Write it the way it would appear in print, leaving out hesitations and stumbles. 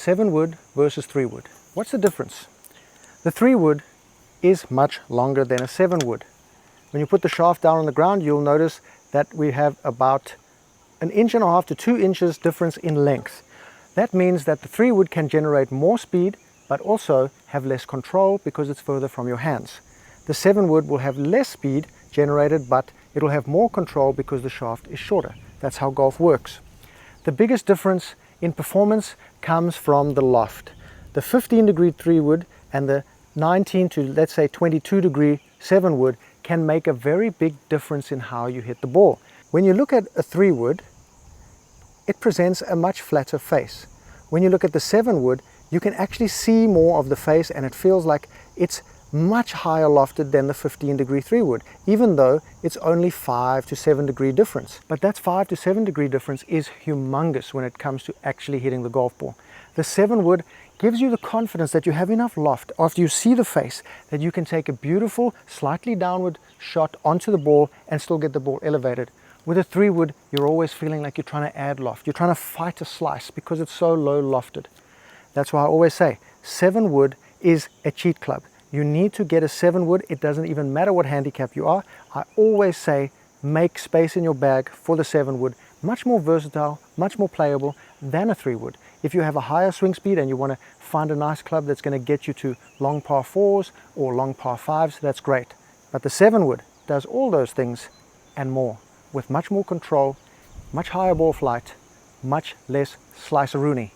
7 wood versus 3 wood. What's the difference? The 3 wood is much longer than a 7 wood. When you put the shaft down on the ground, you'll notice that we have about 1.5 inches to 2 inches difference in length. That means that the 3 wood can generate more speed but also have less control because it's further from your hands. The 7 wood will have less speed generated, but it'll have more control because the shaft is shorter. That's how golf works. The biggest difference in performance comes from the loft. The 15-degree 3 wood and the 19 to let's say 22-degree 7 wood can make a very big difference in how you hit the ball. When you look at a 3 wood, it presents a much flatter face. When you look at the 7 wood, you can actually see more of the face and it feels like it's much higher lofted than the 15-degree 3 wood, even though it's only 5 to 7 degree difference. But that 5 to 7 degree difference is humongous when it comes to actually hitting the golf ball. The 7 wood gives you the confidence that you have enough loft after you see the face that you can take a beautiful, slightly downward shot onto the ball and still get the ball elevated. With a 3 wood, you're always feeling like you're trying to add loft. You're trying to fight a slice because it's so low lofted. That's why I always say 7 wood is a cheat club. You need to get a 7 wood. It doesn't even matter what handicap you are. I always say make space in your bag for the 7 wood. Much more versatile, much more playable than a 3 wood. If you have a higher swing speed and you want to find a nice club that's going to get you to long par 4s or long par 5s, that's great. But the 7 wood does all those things and more, with much more control, much higher ball flight, much less slice-a-rooney.